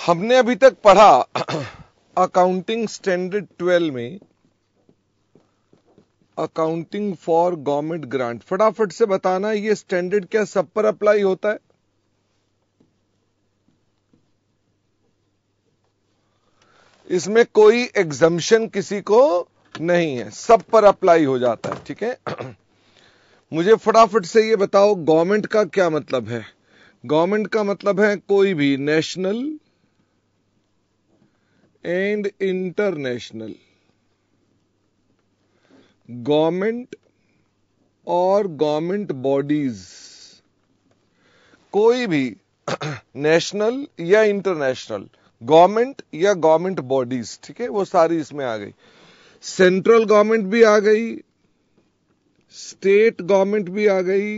हमने अभी तक पढ़ा अकाउंटिंग स्टैंडर्ड 12 में अकाउंटिंग फॉर गवर्नमेंट ग्रांट। फटाफट से बताना ये स्टैंडर्ड क्या सब पर अप्लाई होता है? इसमें कोई एग्जम्पशन किसी को नहीं है, सब पर अप्लाई हो जाता है। ठीक है, मुझे फटाफट से ये बताओ गवर्नमेंट का क्या मतलब है? गवर्नमेंट का मतलब है कोई भी नेशनल एंड इंटरनेशनल गवर्नमेंट और गवर्नमेंट बॉडीज, कोई भी नेशनल या इंटरनेशनल गवर्नमेंट या गवर्नमेंट बॉडीज, ठीक है, वो सारी इसमें आ गई। सेंट्रल गवर्नमेंट भी आ गई, स्टेट गवर्नमेंट भी आ गई,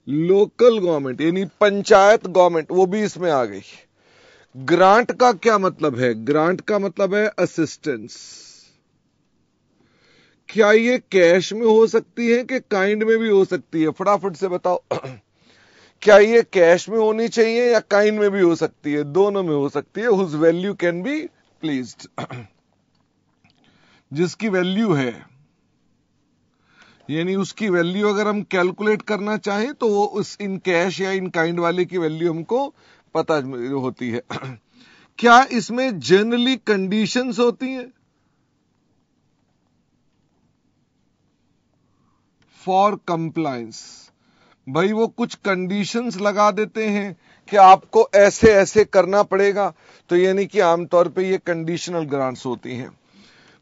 लोकल गवर्नमेंट यानी पंचायत गवर्नमेंट वो भी इसमें आ गई। ग्रांट का क्या मतलब है? ग्रांट का मतलब है असिस्टेंस। क्या ये कैश में हो सकती है कि काइंड में भी हो सकती है? फटाफट से बताओ क्या ये कैश में होनी चाहिए या काइंड में भी हो सकती है? दोनों में हो सकती है। Whose value can be pleased, जिसकी वैल्यू है, यानी उसकी वैल्यू अगर हम कैलकुलेट करना चाहें तो वो उस इन कैश या इन काइंड वाले की वैल्यू हमको पता होती है। क्या इसमें जनरली कंडीशंस होती हैं फॉर कंप्लायंस? भाई वो कुछ कंडीशंस लगा देते हैं कि आपको ऐसे ऐसे करना पड़ेगा, तो यानी कि आमतौर पे ये कंडीशनल ग्रांट्स होती हैं।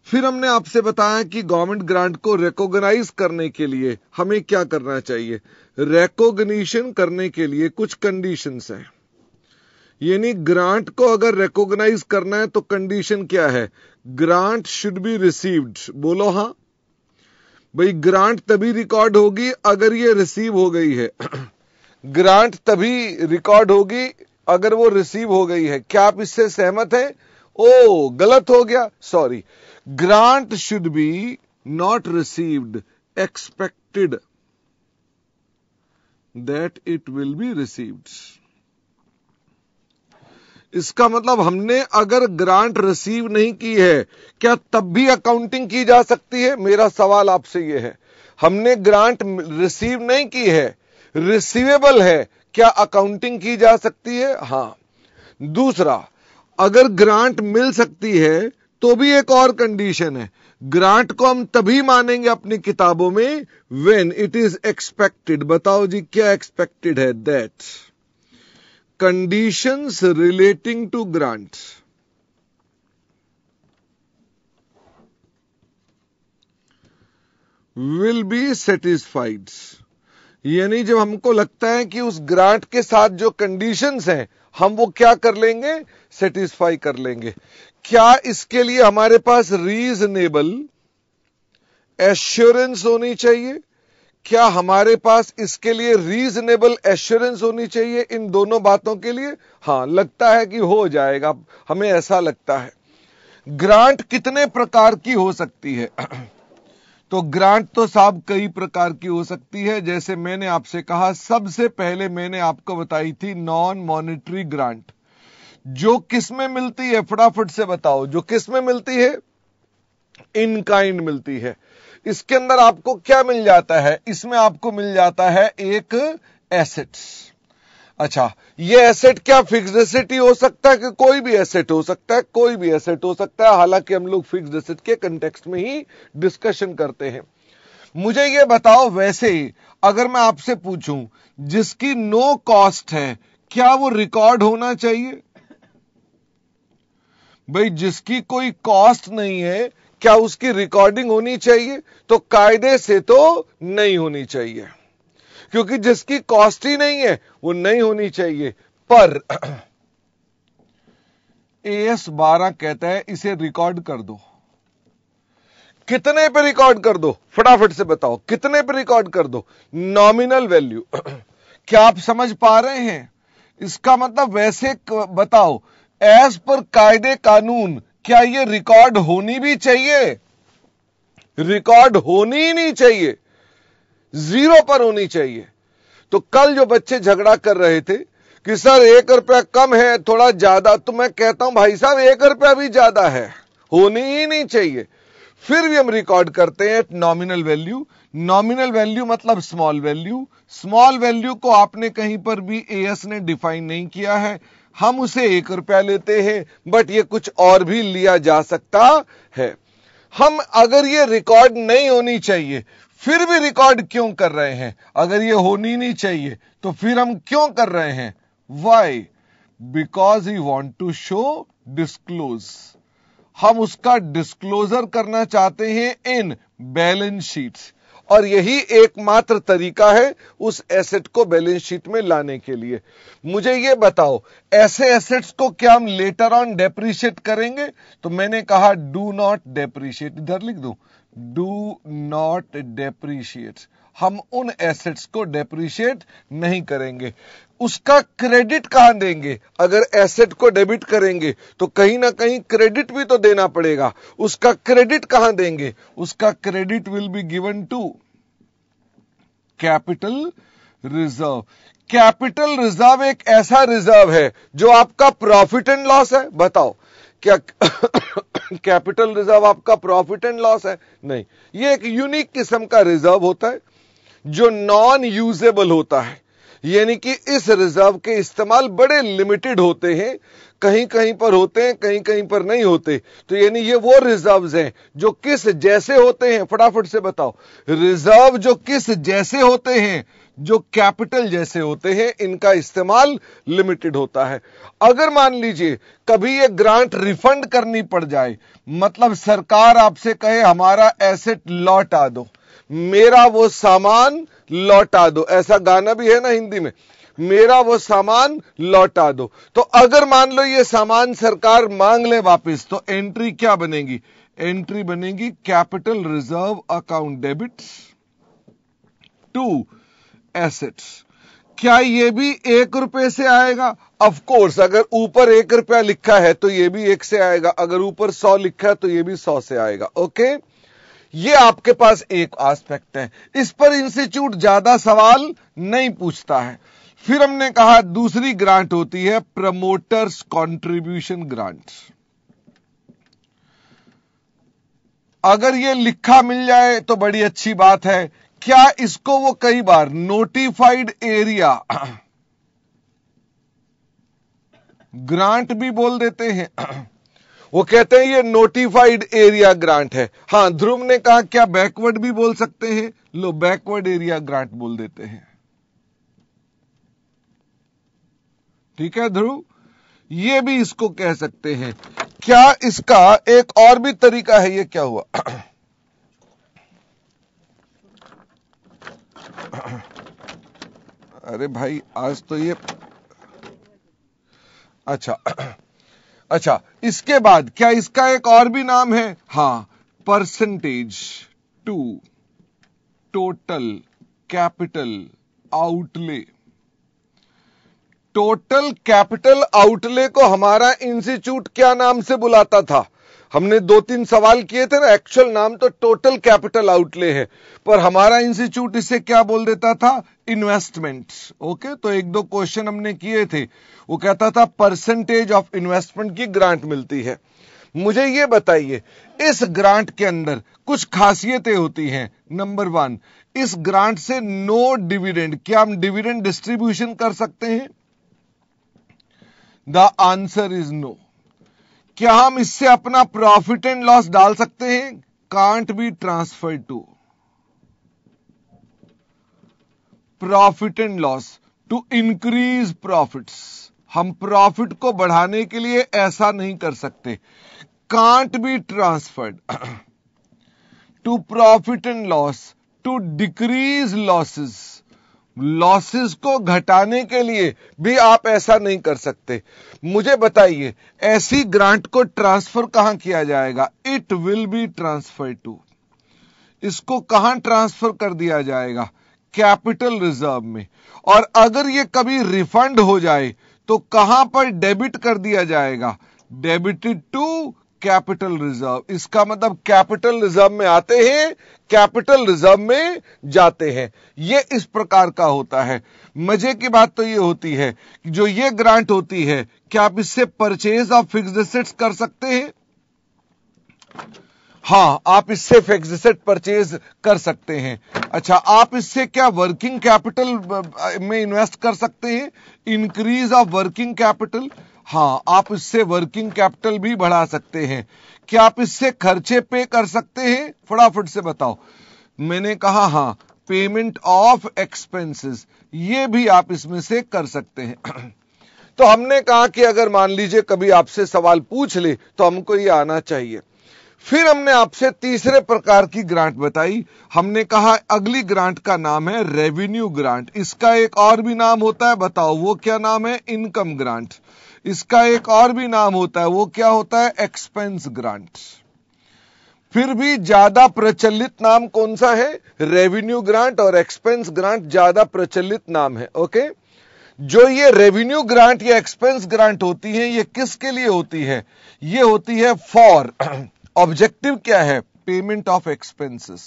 फिर हमने आपसे बताया कि गवर्नमेंट ग्रांट को रिकॉग्नाइज करने के लिए हमें क्या करना चाहिए। रिकॉग्निशन करने के लिए कुछ कंडीशंस हैं, यानी ग्रांट को अगर रिकॉग्नाइज करना है तो कंडीशन क्या है? Grant should be received. बोलो हां भाई, ग्रांट तभी रिकॉर्ड होगी अगर ये रिसीव हो गई है। ग्रांट तभी रिकॉर्ड होगी अगर वो रिसीव हो गई है। क्या आप इससे सहमत हैं? ओ गलत हो गया, sorry. Grant should be not received, expected that it will be received. इसका मतलब हमने अगर ग्रांट रिसीव नहीं की है, क्या तब भी अकाउंटिंग की जा सकती है? मेरा सवाल आपसे यह है। हमने ग्रांट रिसीव नहीं की है, रिसीवेबल है, क्या अकाउंटिंग की जा सकती है? हां। दूसरा, अगर ग्रांट मिल सकती है तो भी एक और कंडीशन है। ग्रांट को हम तभी मानेंगे अपनी किताबों में व्हेन इट इज एक्सपेक्टेड। बताओ जी क्या एक्सपेक्टेड है? That conditions relating to grant will be satisfied। यानी जब हमको लगता है कि उस ग्रांट के साथ जो कंडीशंस हैं हम वो क्या कर लेंगे? सेटिस्फाई कर लेंगे। क्या इसके लिए हमारे पास रीजनेबल एश्योरेंस होनी चाहिए? क्या हमारे पास इसके लिए रीजनेबल एश्योरेंस होनी चाहिए? इन दोनों बातों के लिए हां, लगता है कि हो जाएगा, हमें ऐसा लगता है। ग्रांट कितने प्रकार की हो सकती है? तो ग्रांट तो साहब कई प्रकार की हो सकती है। जैसे मैंने आपसे कहा, सबसे पहले मैंने आपको बताई थी नॉन मॉनेटरी ग्रांट, जो किस में मिलती है? फटाफट से बताओ, जो किस में मिलती है? इन काइंड मिलती है। इसके अंदर आपको क्या मिल जाता है? इसमें आपको मिल जाता है एक एसेट्स। अच्छा, ये एसेट क्या फिक्स्ड एसेट ही हो सकता है कि कोई भी एसेट हो सकता है? कोई भी एसेट हो सकता है। हालांकि हम लोग फिक्स्ड एसेट के कंटेक्स्ट में ही डिस्कशन करते हैं। मुझे ये बताओ, वैसे अगर मैं आपसे पूछूं जिसकी नो कॉस्ट है, क्या वो रिकॉर्ड होना चाहिए? भाई जिसकी कोई कॉस्ट नहीं है, क्या उसकी रिकॉर्डिंग होनी चाहिए? तो कायदे से तो नहीं होनी चाहिए, क्योंकि जिसकी कॉस्ट ही नहीं है वो नहीं होनी चाहिए। पर AS 12 कहता है इसे रिकॉर्ड कर दो। कितने पे रिकॉर्ड कर दो? फटाफट से बताओ, कितने पे रिकॉर्ड कर दो? Nominal value. क्या आप समझ पा रहे हैं? इसका मतलब वैसे बताओ, एज पर कायदे कानून क्या ये रिकॉर्ड होनी भी चाहिए? रिकॉर्ड होनी ही नहीं चाहिए, जीरो पर होनी चाहिए। तो कल जो बच्चे झगड़ा कर रहे थे कि सर 1 रुपया कम है, थोड़ा ज्यादा, तो मैं कहता हूं भाई साहब 1 रुपया भी ज्यादा है, होनी ही नहीं चाहिए। फिर भी हम रिकॉर्ड करते हैं नॉमिनल वैल्यू। नॉमिनल वैल्यू मतलब स्मॉल वैल्यू। स्मॉल वैल्यू को आपने कहीं पर भी एएस ने डिफाइन नहीं किया है, हम उसे 1 रुपया लेते हैं, बट ये कुछ और भी लिया जा सकता है। हम अगर ये रिकॉर्ड नहीं होनी चाहिए फिर भी रिकॉर्ड क्यों कर रहे हैं? अगर ये होनी नहीं चाहिए तो फिर हम क्यों कर रहे हैं? Why? Because we want to show disclose. हम उसका डिस्क्लोजर करना चाहते हैं इन बैलेंस शीट्स, और यही एकमात्र तरीका है उस एसेट को बैलेंस शीट में लाने के लिए। मुझे ये बताओ, ऐसे एसेट्स को क्या हम लेटर ऑन डेप्रिशिएट करेंगे? तो मैंने कहा डू नॉट डेप्रिशिएट, इधर लिख दूं, डू नॉट डेप्रिशिएट। हम उन एसेट्स को डेप्रिशिएट नहीं करेंगे। उसका क्रेडिट कहां देंगे? अगर एसेट को डेबिट करेंगे तो कहीं ना कहीं क्रेडिट भी तो देना पड़ेगा। उसका क्रेडिट कहां देंगे? उसका credit will be given to capital reserve. Capital reserve एक ऐसा रिजर्व है जो आपका प्रॉफिट एंड लॉस है। बताओ, क्या कैपिटल रिजर्व आपका प्रॉफिट एंड लॉस है? नहीं, ये एक यूनिक किस्म का रिजर्व होता है जो नॉन यूजेबल होता है, यानी कि इस रिजर्व के इस्तेमाल बड़े लिमिटेड होते हैं, कहीं कहीं पर होते हैं, कहीं कहीं पर नहीं होते। तो यानी ये वो रिजर्व्स हैं जो किस जैसे होते हैं? फटाफट से बताओ, रिजर्व जो किस जैसे होते हैं? जो कैपिटल जैसे होते हैं, इनका इस्तेमाल लिमिटेड होता है। अगर मान लीजिए कभी ये ग्रांट रिफंड करनी पड़ जाए, मतलब सरकार आपसे कहे हमारा एसेट लौटा दो, मेरा वो सामान लौटा दो, ऐसा गाना भी है ना हिंदी में, मेरा वो सामान लौटा दो। तो अगर मान लो ये सामान सरकार मांग ले वापस, तो एंट्री क्या बनेगी? एंट्री बनेगी capital reserve account debit to assets. क्या ये भी 1 रुपए से आएगा? ऑफ कोर्स, अगर ऊपर 1 रुपया लिखा है तो ये भी 1 से आएगा, अगर ऊपर 100 लिखा है तो ये भी 100 से आएगा। ओके, ये आपके पास एक एस्पेक्ट है, इस पर इंस्टीट्यूट ज्यादा सवाल नहीं पूछता है। फिर हमने कहा दूसरी ग्रांट होती है प्रमोटर्स कंट्रीब्यूशन ग्रांट। अगर ये लिखा मिल जाए तो बड़ी अच्छी बात है। क्या इसको वो कई बार नोटिफाइड एरिया ग्रांट भी बोल देते हैं? वो कहते हैं ये नोटिफाइड एरिया ग्रांट है। हां, ध्रुव ने कहा क्या बैकवर्ड भी बोल सकते हैं? लो, बैकवर्ड एरिया ग्रांट बोल देते हैं। ठीक है ध्रुव, ये भी इसको कह सकते हैं। क्या इसका एक और भी तरीका है? ये क्या हुआ? अरे भाई, आज तो ये अच्छा, इसके बाद क्या इसका एक और भी नाम है? हां, percentage to total capital outlay. Total capital outlay को हमारा इंस्टीट्यूट क्या नाम से बुलाता था? हमने 2-3 सवाल किए थे ना, एक्चुअल नाम तो टोटल कैपिटल आउटले है, पर हमारा इंस्टीट्यूट इसे क्या बोल देता था? इन्वेस्टमेंट। ओके, तो 1-2 क्वेश्चन हमने किए थे, वो कहता था परसेंटेज ऑफ इन्वेस्टमेंट की ग्रांट मिलती है। मुझे ये बताइए, इस ग्रांट के अंदर कुछ खासियतें होती हैं। नंबर 1, इस ग्रांट से नो डिविडेंड। क्या हम डिविडेंड डिस्ट्रीब्यूशन कर सकते हैं? The answer is no. क्या हम इससे अपना प्रॉफिट एंड लॉस डाल सकते हैं? Can't be transfer to profit and loss to increase profits. हम प्रॉफिट को बढ़ाने के लिए ऐसा नहीं कर सकते। Can't be transferred to profit and loss to decrease losses. Losses को घटाने के लिए भी आप ऐसा नहीं कर सकते। मुझे बताइए, ऐसी ग्रांट को ट्रांसफर कहां किया जाएगा? It will be transfer to. इसको कहां ट्रांसफर कर दिया जाएगा? कैपिटल रिजर्व में। और अगर ये कभी रिफंड हो जाए तो कहां पर डेबिट कर दिया जाएगा? Debited to capital reserve. इसका मतलब कैपिटल रिजर्व में आते हैं, कैपिटल रिजर्व में जाते हैं। ये इस प्रकार का होता है। मजे की बात तो ये होती है कि जो ये ग्रांट होती है, क्या आप इससे परचेज ऑफ फिक्स्ड एसेट्स कर सकते हैं? हां, आप इससे फिक्स्ड एसेट परचेज कर सकते हैं। अच्छा, आप इससे क्या वर्किंग कैपिटल में इन्वेस्ट कर सकते हैं? Increase of working capital. हां, आप इससे वर्किंग कैपिटल भी बढ़ा सकते हैं। क्या आप इससे खर्चे पे कर सकते हैं? फटाफट से बताओ। मैंने कहा हां, पेमेंट ऑफ एक्सपेंसेस, ये भी आप इसमें से कर सकते हैं। तो हमने कहा कि अगर मान लीजिए कभी आपसे सवाल पूछ ले तो हमको ये आना चाहिए। फिर हमने आपसे तीसरे प्रकार की ग्रांट बताई। हमने कहा अगली ग्रांट का नाम है रेवेन्यू ग्रांट। इसका एक और भी नाम होता है, बताओ वो क्या नाम है? Income grant. इसका एक और भी नाम होता है, वो क्या होता है? Expense grant. फिर भी ज्यादा प्रचलित नाम कौन सा है? रेवेन्यू ग्रांट और एक्सपेंस ग्रांट ज्यादा प्रचलित नाम है। ओके, जो ये रेवेन्यू ग्रांट या एक्सपेंस ग्रांट होती है, ये किसके लिए होती है? ये होती है फॉर, ऑब्जेक्टिव क्या है? Payment of expenses.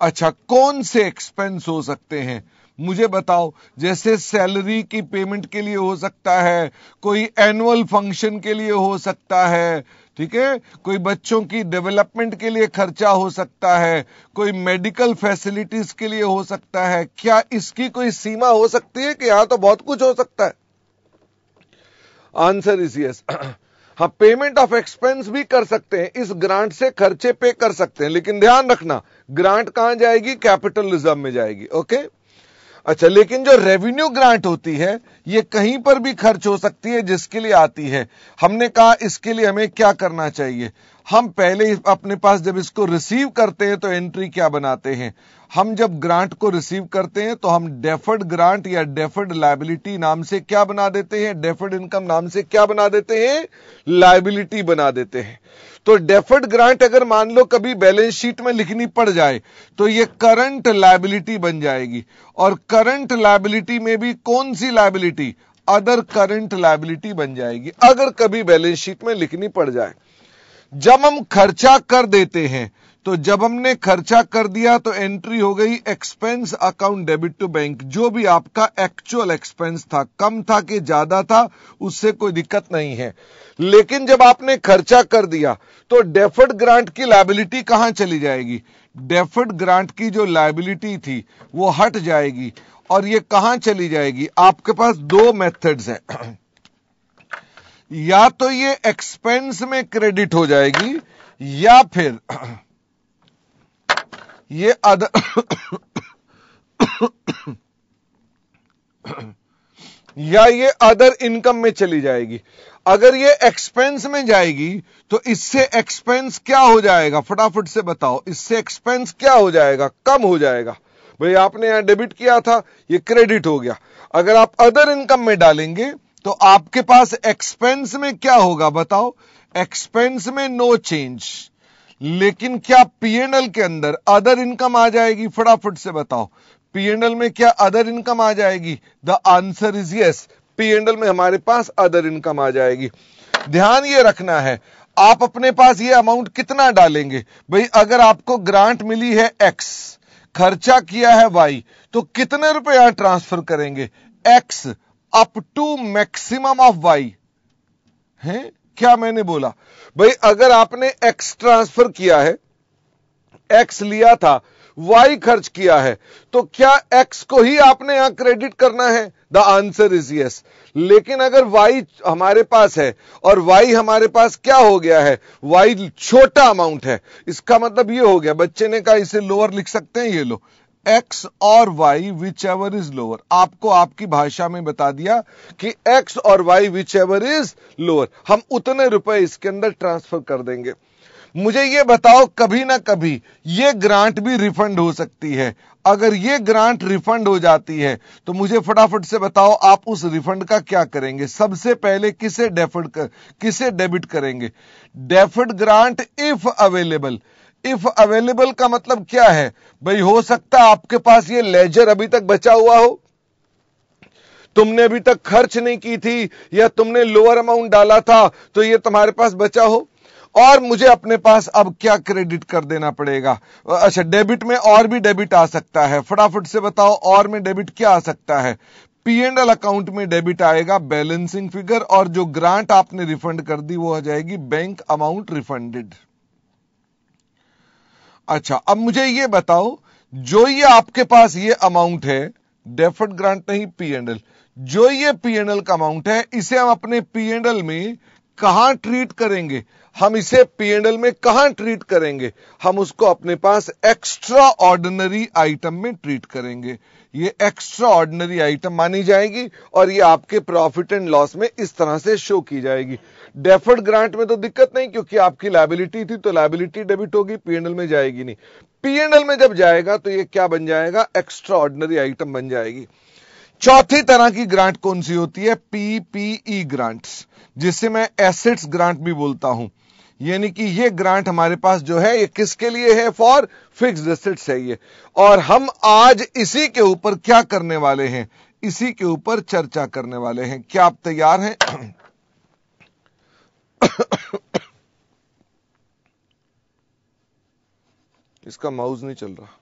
अच्छा, कौन से एक्सपेंस हो सकते हैं? मुझे बताओ। जैसे सैलरी की पेमेंट के लिए हो सकता है, कोई एनुअल फंक्शन के लिए हो सकता है, ठीक है, कोई बच्चों की डेवलपमेंट के लिए खर्चा हो सकता है, कोई मेडिकल फैसिलिटीज के लिए हो सकता है। क्या इसकी कोई सीमा हो सकती है कि यहां तो बहुत कुछ हो सकता है? Answer is yes. हाँ, पेमेंट ऑफ एक्सपेंस भी कर सकते हैं, इस ग्रांट से खर्चे पे कर सकते हैं, लेकिन ध्यान रखना ग्रांट कहां जाएगी? कैपिटल रिजर्व में जाएगी। ओके, अच्छा, लेकिन जो रेवेन्यू ग्रांट होती है, ये कहीं पर भी खर्च हो सकती है जिसके लिए आती है। हमने कहा इसके लिए हमें क्या करना चाहिए? हम पहले अपने पास जब इसको रिसीव करते हैं तो एंट्री क्या बनाते हैं? हम जब ग्रांट को रिसीव करते हैं तो हम डेफर्ड ग्रांट या डेफर्ड लायबिलिटी नाम से क्या बना देते हैं? डेफर्ड इनकम नाम से क्या बना देते हैं? लायबिलिटी बना देते हैं। तो डेफर्ड ग्रांट अगर मान लो कभी बैलेंस शीट में लिखनी पड़ जाए तो ये करंट लायबिलिटी बन जाएगी। और करंट लायबिलिटी में भी कौन सी लायबिलिटी? अदर करंट लायबिलिटी बन जाएगी, अगर कभी बैलेंस शीट में लिखनी पड़ जाए। जब हम खर्चा कर देते हैं, तो जब हमने खर्चा कर दिया तो एंट्री हो गई expense account debit to bank. जो भी आपका एक्चुअल एक्सपेंस था, कम था कि ज्यादा था, उससे कोई दिक्कत नहीं है। लेकिन जब आपने खर्चा कर दिया तो डेफर्ड ग्रांट की लायबिलिटी कहां चली जाएगी? डेफर्ड ग्रांट की जो लायबिलिटी थी वो हट जाएगी। और ये कहां चली जाएगी? आपके पास दो मेथड्स हैं, या तो ये एक्सपेंस में क्रेडिट हो जाएगी, या फिर ये अदर या ये अदर इनकम में चली जाएगी। अगर ये एक्सपेंस में जाएगी तो इससे एक्सपेंस क्या हो जाएगा? फटाफट से बताओ, इससे एक्सपेंस क्या हो जाएगा? कम हो जाएगा। भाई आपने यहां डेबिट किया था, ये क्रेडिट हो गया। अगर आप अदर इनकम में डालेंगे तो आपके पास एक्सपेंस में क्या होगा? बताओ। एक्सपेंस में नो चेंज, लेकिन क्या पीएनएल के अंदर अदर इनकम आ जाएगी? फटाफट से बताओ, पीएनएल में क्या अदर इनकम आ जाएगी? The answer is yes, PNL में हमारे पास अदर इनकम आ जाएगी। ध्यान ये रखना है, आप अपने पास ये अमाउंट कितना डालेंगे? भाई अगर आपको ग्रांट मिली है एक्स, खर्चा किया है वाई, तो कितने रुपए यहां ट्रांसफर करेंगे? X up to maximum of Y है। क्या मैंने बोला? भाई अगर आपने एक्स ट्रांसफर किया है, एक्स लिया था, वाई खर्च किया है, तो क्या एक्स को ही आपने यहां क्रेडिट करना है? The answer is yes. लेकिन अगर वाई हमारे पास है और वाई हमारे पास क्या हो गया है? वाई छोटा अमाउंट है, इसका मतलब ये हो गया, बच्चे ने कहा इसे लोअर लिख सकते हैं, ये लो एक्स और Y whichever is lower. आपको आपकी भाषा में बता दिया कि एक्स और Y whichever is lower, हम उतने रुपए इसके अंदर ट्रांसफर कर देंगे। मुझे ये बताओ, कभी ना कभी ये ग्रांट भी रिफंड हो सकती है। अगर ये ग्रांट रिफंड हो जाती है तो मुझे फटाफट से बताओ, आप उस रिफंड का क्या करेंगे? सबसे पहले किसे डेबिट करेंगे? Deferred grant if available. If available का मतलब क्या है? भाई हो सकता है आपके पास ये लेजर अभी तक बचा हुआ हो, तुमने अभी तक खर्च नहीं की थी या तुमने लोअर अमाउंट डाला था तो ये तुम्हारे पास बचा हो, और मुझे अपने पास अब क्या क्रेडिट कर देना पड़ेगा। अच्छा, डेबिट में और भी डेबिट आ सकता है, फटाफट से बताओ और में डेबिट क्या आ सकता है। P&L अकाउंट में डेबिट आएगा बैलेंसिंग फिगर, और जो ग्रांट आपने रिफंड कर दी वो हो जाएगी बैंक अमाउंट रिफंडेड। अच्छा, अब मुझे ये बताओ, जो ये आपके पास ये अमाउंट है, डेफर्ड ग्रांट नहीं P&L, जो ये P&L का अमाउंट है, इसे हम अपने P&L में कहां ट्रीट करेंगे? हम इसे P&L में कहां ट्रीट करेंगे? हम उसको अपने पास एक्स्ट्रा ऑर्डिनरी आइटम में ट्रीट करेंगे। ये एक्स्ट्रा ऑर्डिनरी आइटम मानी जाएगी और ये आपके प्रॉफिट एंड लॉस में इस तरह से शो की जाएगी। डेफर्ड ग्रांट में तो दिक्कत नहीं, क्योंकि आपकी लायबिलिटी थी तो लायबिलिटी डेबिट होगी, P&L में जाएगी नहीं। P&L में जब जाएगा तो ये क्या बन जाएगा? एक्स्ट्रा ऑर्डिनरी आइटम बन जाएगी। चौथी तरह की ग्रांट कौन सी होती है? PPE ग्रांट्स, जिसे मैं एसेट्स ग्रांट भी बोलता हूं। यानी कि ये ग्रांट हमारे पास जो है ये किसके लिए है? फॉर फिक्स्ड एसेट्स है ये। और हम आज इसी के ऊपर क्या करने वाले हैं? इसी के ऊपर चर्चा करने वाले हैं। क्या आप तैयार हैं? इसका माउस नहीं चल रहा।